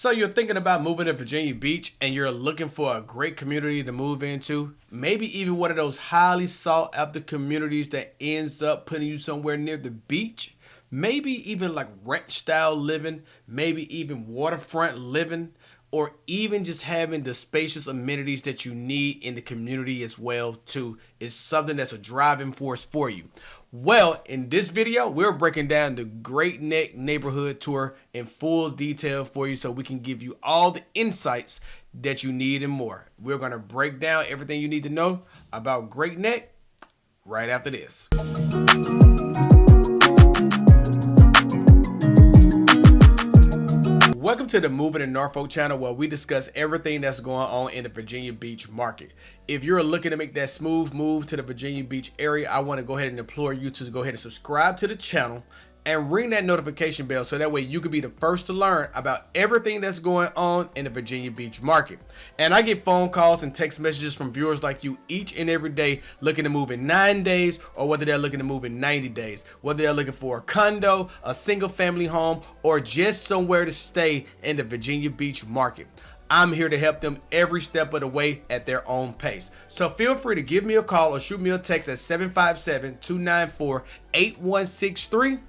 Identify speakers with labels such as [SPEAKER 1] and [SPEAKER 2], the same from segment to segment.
[SPEAKER 1] So you're thinking about moving to Virginia Beach and you're looking for a great community to move into, maybe even one of those highly sought after communities that ends up putting you somewhere near the beach, maybe even like ranch style living, maybe even waterfront living, or even just having the spacious amenities that you need in the community as well too is something that's a driving force for you. Well, in this video, we're breaking down the Great Neck neighborhood tour in full detail for you so we can give you all the insights that you need and more. We're going to break down everything you need to know about Great Neck right after this. Welcome to the Moving in Norfolk channel, where we discuss everything that's going on in the Virginia Beach market. If you're looking to make that smooth move to the Virginia Beach area, I want to go ahead and implore you to go ahead and subscribe to the channel and ring that notification bell so that way you can be the first to learn about everything that's going on in the Virginia Beach market. And I get phone calls and text messages from viewers like you each and every day looking to move in 9 days, or whether they're looking to move in 90 days, whether they're looking for a condo, a single family home, or just somewhere to stay in the Virginia Beach market. I'm here to help them every step of the way at their own pace. So feel free to give me a call or shoot me a text at 757-294-8163.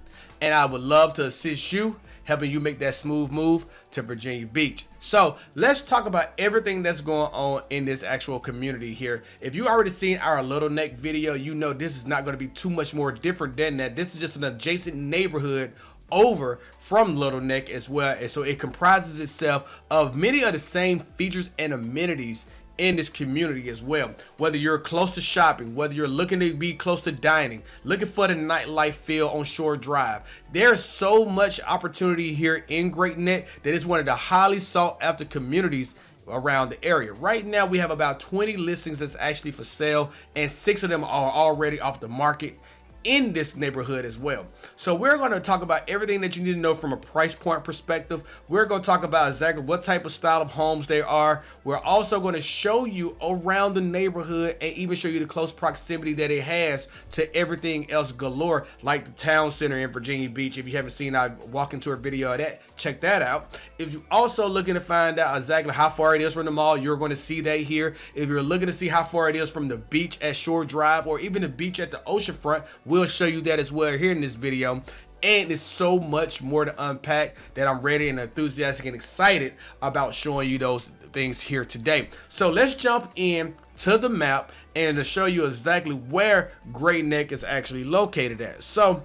[SPEAKER 1] And I would love to assist you, helping you make that smooth move to Virginia Beach. So let's talk about everything that's going on in this actual community here. If you already seen our Little Neck video, you know this is not going to be too much more different than that. This is just an adjacent neighborhood over from Little Neck as well. And so it comprises itself of many of the same features and amenities in this community as well. Whether you're close to shopping, whether you're looking to be close to dining, looking for the nightlife feel on Shore Drive, there's so much opportunity here in Great Neck that it's one of the highly sought after communities around the area. Right now we have about 20 listings that's actually for sale, and 6 of them are already off the market in this neighborhood as well. So we're going to talk about everything that you need to know from a price point perspective. We're going to talk about exactly what type of style of homes they are. We're also going to show you around the neighborhood and even show you the close proximity that it has to everything else galore, like the town center in Virginia Beach. If you haven't seen our walking tour video of that, check that out. If you're also looking to find out exactly how far it is from the mall, you're going to see that here. If you're looking to see how far it is from the beach at Shore Drive or even the beach at the oceanfront, we'll show you that as well here in this video. And there's so much more to unpack that I'm ready and enthusiastic and excited about showing you those things here today. So let's jump in to the map and to show you exactly where Great Neck is actually located at. So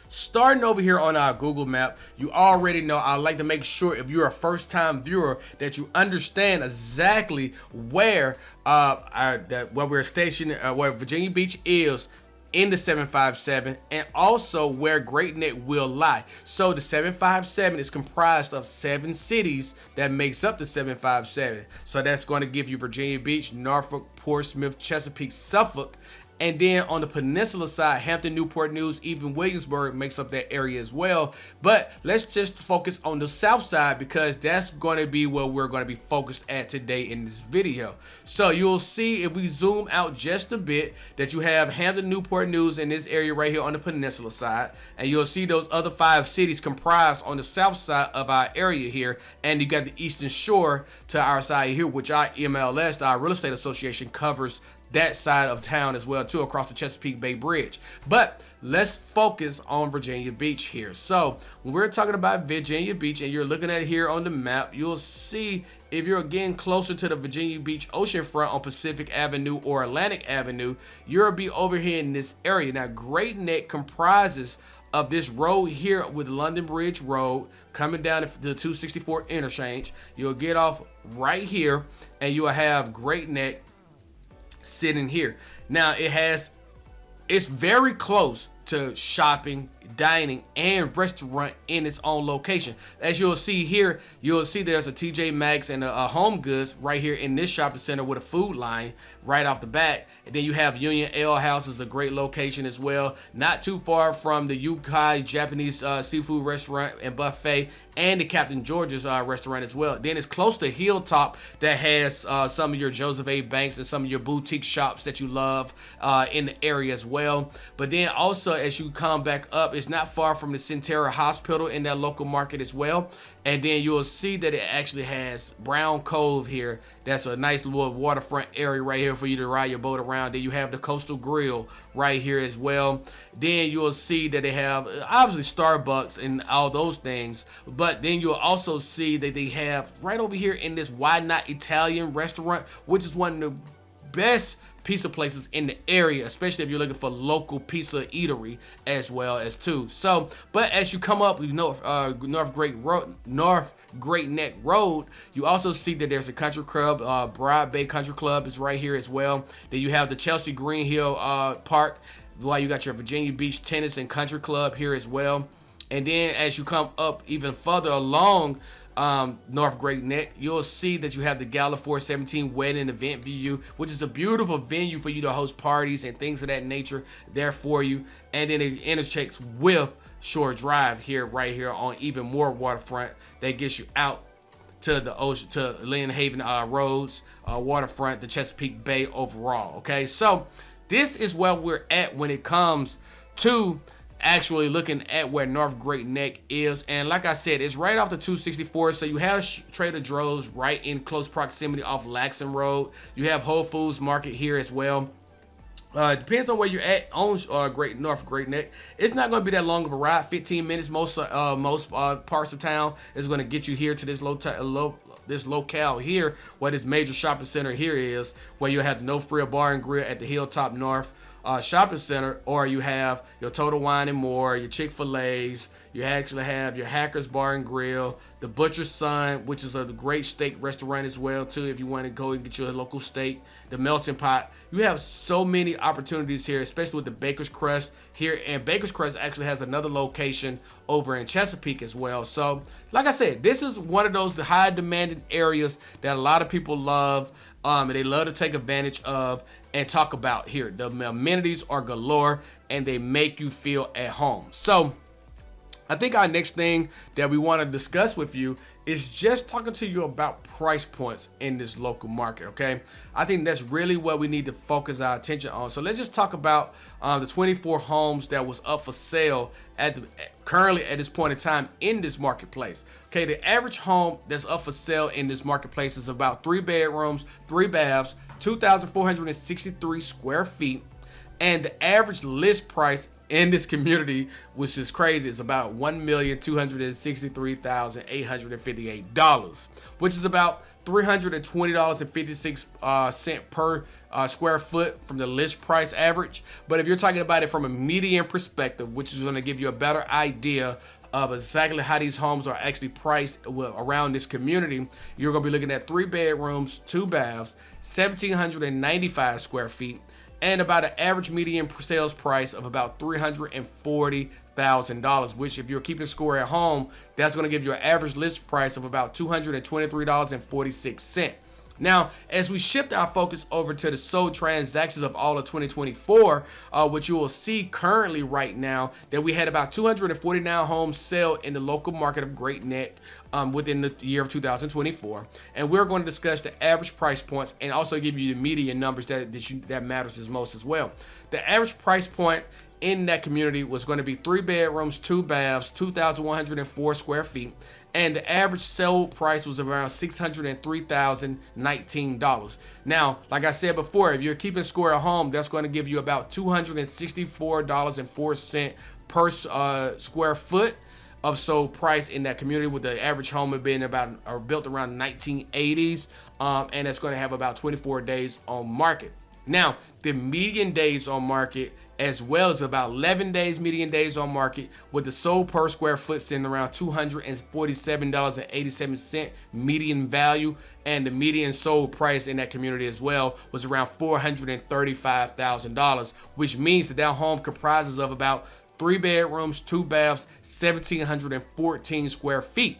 [SPEAKER 1] starting over here on our Google map, you already know I like to make sure if you're a first-time viewer that you understand exactly where where we're stationed, where Virginia Beach is in the 757, and also where Great Neck will lie. So the 757 is comprised of 7 cities that makes up the 757. So that's going to give you Virginia Beach, Norfolk, Portsmouth, Chesapeake, Suffolk. And then on the peninsula side, Hampton, Newport News, even Williamsburg makes up that area as well. But let's just focus on the south side because that's going to be where we're going to be focused at today in this video. So you'll see if we zoom out just a bit that you have Hampton, Newport News in this area right here on the peninsula side. And you'll see those other 5 cities comprised on the south side of our area here. And you got the Eastern Shore to our side here, which our MLS, our Real Estate Association, covers that side of town as well too, across the Chesapeake Bay Bridge. But let's focus on Virginia Beach here. So when we're talking about Virginia Beach and you're looking at it here on the map, you'll see if you're getting closer to the Virginia Beach oceanfront on Pacific Avenue or Atlantic Avenue, you'll be over here in this area. Now Great Neck comprises of this road here with London Bridge Road coming down to the 264 interchange. You'll get off right here and you'll have Great Neck sitting here. Now it's very close to shopping, dining, and restaurant in its own location. As you'll see here, you'll see there's a TJ Maxx and a Home Goods right here in this shopping center with a food line right off the back. And then you have Union Ale House is a great location as well, not too far from the Yukai Japanese seafood restaurant and buffet and the Captain George's restaurant as well. Then it's close to Hilltop that has some of your Joseph A. Banks and some of your boutique shops that you love in the area as well. But then also as you come back up, it's not far from the Centera Hospital in that local market as well. And then you'll see that it actually has Brown Cove here. That's a nice little waterfront area right here for you to ride your boat around. Then you have the Coastal Grill right here as well. Then you'll see that they have obviously Starbucks and all those things. But then you'll also see that they have right over here in this Why Not Italian restaurant, which is one of the best pizza places in the area, especially if you're looking for local pizza eatery as well as too. So, but as you come up North Great Neck Road, you also see that there's a country club. Broad Bay Country Club is right here as well. Then you have the Chelsea Green Hill Park. While you got your Virginia Beach Tennis and Country Club here as well. And then as you come up even further along North Great Neck, you'll see that you have the Gala 417 Wedding Event Venue, which is a beautiful venue for you to host parties and things of that nature there for you. And then it intersects with Shore Drive here, right here on even more waterfront that gets you out to the ocean, to Lynnhaven Roads, waterfront, the Chesapeake Bay overall. Okay, so this is where we're at when it comes to actually looking at where North Great Neck is. And like I said, it's right off the 264, so you have Trader Joe's right in close proximity off Laxon Road. You have Whole Foods Market here as well. Depends on where you're at on North Great Neck. It's not going to be that long of a ride, 15 minutes most parts of town is going to get you here to this locale here, where this major shopping center here is, where you have the No Frill Bar and Grill at the Hilltop North shopping center, or you have your Total Wine and More, your Chick-fil-A's. You actually have your Hackers Bar and Grill, the Butcher's Son, which is a great steak restaurant as well too, if you want to go and get your local steak. The Melting Pot. You have so many opportunities here, especially with the Baker's Crust here. And Baker's Crust actually has another location over in Chesapeake as well. So like I said, this is one of those high demanded areas that a lot of people love, and they love to take advantage of and talk about here. The amenities are galore and they make you feel at home. So I think our next thing that we want to discuss with you is just talking to you about price points in this local market, okay? I think that's really what we need to focus our attention on. So let's just talk about the 24 homes that was up for sale currently at this point in time in this marketplace. Okay, the average home that's up for sale in this marketplace is about 3 bedrooms, 3 baths, 2,463 square feet, and the average list price in this community, which is crazy, is about $1,263,858, which is about $320.56 per square foot from the list price average. But if you're talking about it from a median perspective, which is going to give you a better idea of exactly how these homes are actually priced around this community, you're going to be looking at 3 bedrooms, 2 baths, 1,795 square feet, and about an average median sales price of about $340,000, which if you're keeping score at home, that's going to give you an average list price of about $223.46. Now, as we shift our focus over to the sold transactions of all of 2024, what you will see currently right now, that we had about 249 homes sell in the local market of Great Neck within the year of 2024. And we're going to discuss the average price points and also give you the median numbers that matters as most as well. The average price point in that community was going to be 3 bedrooms, 2 baths, 2,104 square feet. And the average sale price was around $603,019. Now, like I said before, if you're keeping score at home, that's going to give you about $264.04 per square foot of sold price in that community, with the average home being built around 1980s, and it's going to have about 24 days on market. Now, the median days on market as well as about 11 days median days on market, with the sold per square foot sitting around $247.87 median value, and the median sold price in that community as well was around $435,000, which means that home comprises of about 3 bedrooms, 2 baths, 1,714 square feet.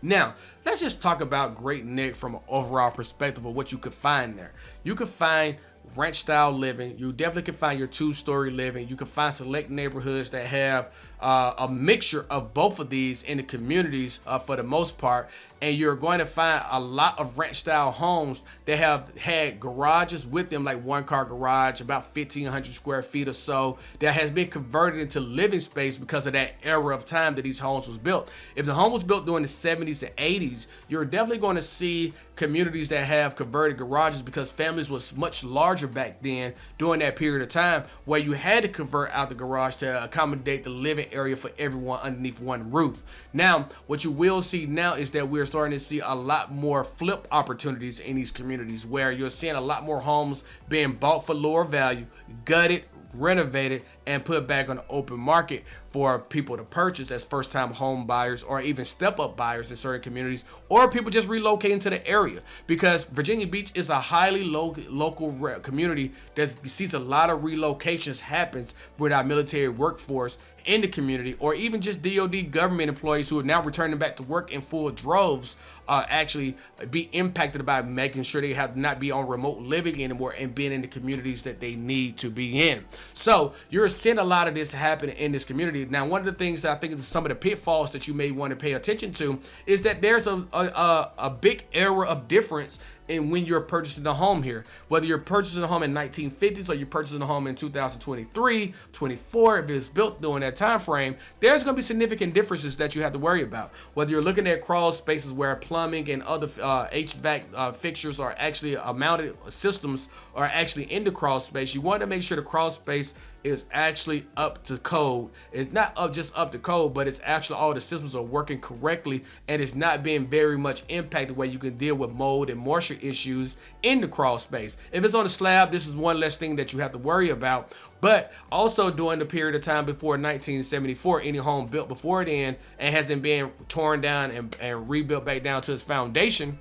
[SPEAKER 1] Now, let's just talk about Great Neck from an overall perspective of what you could find there. You could find ranch style living. You definitely can find your 2-story living. You can find select neighborhoods that have a mixture of both of these in the communities for the most part. and you're going to find a lot of ranch style homes that have had garages with them, like one car garage, about 1,500 square feet or so, that has been converted into living space because of that era of time that these homes was built. If the home was built during the 70s and 80s, you're definitely going to see communities that have converted garages, because families was much larger back then during that period of time, where you had to convert out the garage to accommodate the living area for everyone underneath one roof. Now, what you will see now is that we're starting to see a lot more flip opportunities in these communities, where you're seeing a lot more homes being bought for lower value, gutted, renovated, and put back on the open market for people to purchase as first-time home buyers, or even step-up buyers in certain communities, or people just relocating to the area, because Virginia Beach is a highly local community that sees a lot of relocations happens with our military workforce in the community, or even just DoD government employees who are now returning back to work in full droves, actually be impacted by making sure they have not be on remote living anymore and being in the communities that they need to be in. So you're seeing a lot of this happen in this community. Now, one of the things that I think is some of the pitfalls that you may want to pay attention to is that there's a big era of difference in when you're purchasing a home here. Whether you're purchasing a home in 1950s or you're purchasing a home in 2023, 24, if it's built during that time frame, there's going to be significant differences that you have to worry about. Whether you're looking at crawl spaces where plumbing and other HVAC fixtures are actually mounted systems are actually in the crawl space, you want to make sure the crawl space is actually up to code. It's not just up to code, but it's actually all the systems are working correctly, and it's not being very much impacted where you can deal with mold and moisture issues in the crawl space. If it's on a slab, this is one less thing that you have to worry about. But also during the period of time before 1974, any home built before then and hasn't been torn down and rebuilt back down to its foundation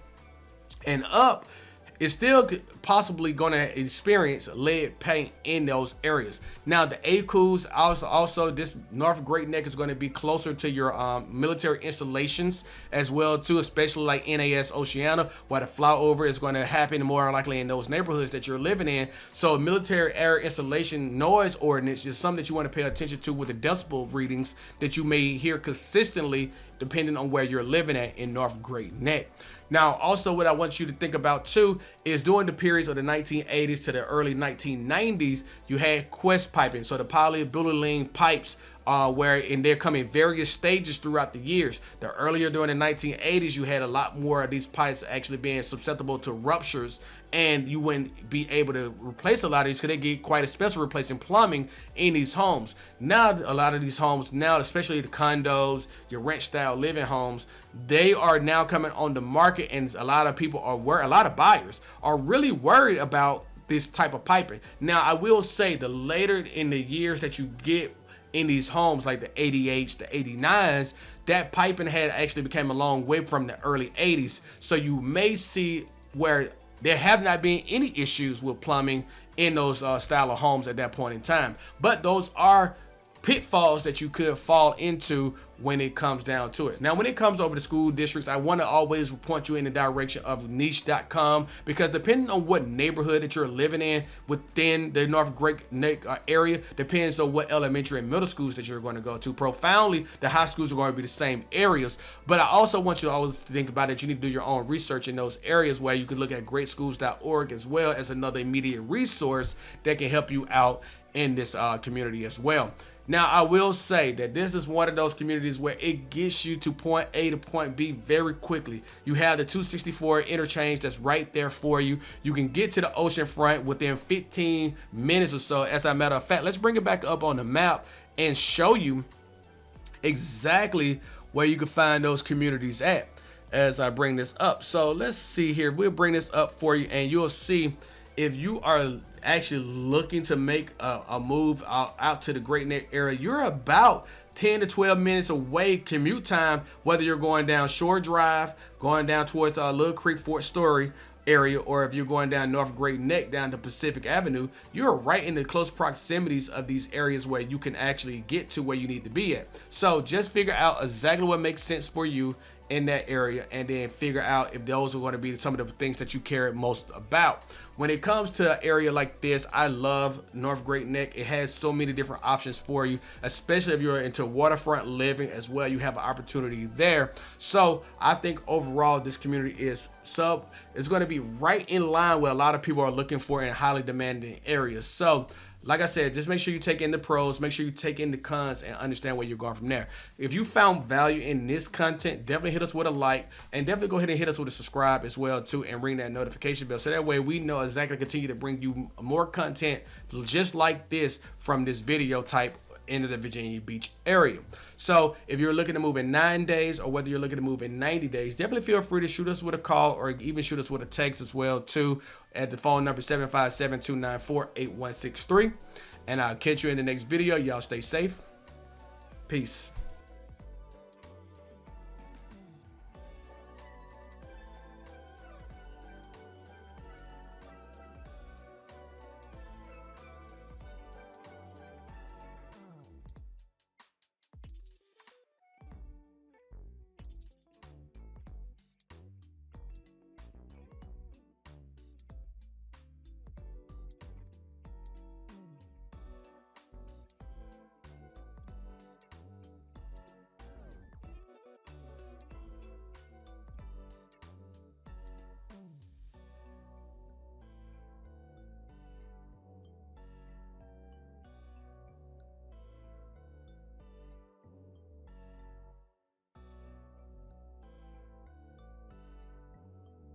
[SPEAKER 1] and up, is still possibly going to experience lead paint in those areas. Now, the ACUs, also this North Great Neck is going to be closer to your military installations as well too, especially like NAS Oceana, where the flyover is going to happen more likely in those neighborhoods that you're living in. So military air installation noise ordinance is something that you want to pay attention to with the decibel readings that you may hear consistently depending on where you're living at in North Great Neck. Now, also what I want you to think about too is during the periods of the 1980s to the early 1990s, you had quest piping. So the polyethylene pipes they're coming various stages throughout the years. The earlier during the 1980s, you had a lot more of these pipes actually being susceptible to ruptures, and you wouldn't be able to replace a lot of these because they get quite expensive replacing plumbing in these homes. Now, a lot of these homes now, especially the condos, your ranch style living homes, they are now coming on the market, and a lot of people a lot of buyers are really worried about this type of piping. Now, I will say the later in the years that you get in these homes, like the 88s, the 89s, that piping had actually became a long way from the early 80s. So you may see where there have not been any issues with plumbing in those style of homes at that point in time. But those are pitfalls that you could fall into when it comes down to it. Now, when it comes over to school districts, I want to always point you in the direction of niche.com, because depending on what neighborhood that you're living in within the North Great Neck area, depends on what elementary and middle schools that you're going to go to. Profoundly, the high schools are going to be the same areas, but I also want you to always think about it. You need to do your own research in those areas, where you can look at greatschools.org as well as another immediate resource that can help you out in this community as well. Now, I will say that this is one of those communities where it gets you to point A to point B very quickly. You have the 264 interchange that's right there for you. You can get to the ocean front within 15 minutes or so. As a matter of fact, let's bring it back up on the map and show you exactly where you can find those communities at as I bring this up. So let's see here. We'll bring this up for you, and you'll see if you are actually looking to make a move out to the Great Neck area, you're about 10 to 12 minutes away commute time, whether you're going down Shore Drive, going down towards the Little Creek Fort Story area, or if you're going down North Great Neck down to Pacific Avenue. You're right in the close proximities of these areas where you can actually get to where you need to be at. So just figure out exactly what makes sense for you in that area, and then figure out if those are going to be some of the things that you care most about. When it comes to an area like this, I love North Great Neck. It has so many different options for you, especially if you're into waterfront living as well. You have an opportunity there. So I think overall this community is going to be right in line with a lot of people are looking for in highly demanding areas. So like I said, just make sure you take in the pros, make sure you take in the cons, and understand where you're going from there. If you found value in this content, definitely hit us with a like, and definitely go ahead and hit us with a subscribe as well too, and ring that notification bell, so that way we know exactly continue to bring you more content just like this from this video type into the Virginia Beach area. So if you're looking to move in 9 days, or whether you're looking to move in 90 days, definitely feel free to shoot us with a call, or even shoot us with a text as well too, at the phone number 757-294-8163. And I'll catch you in the next video. Y'all stay safe. Peace.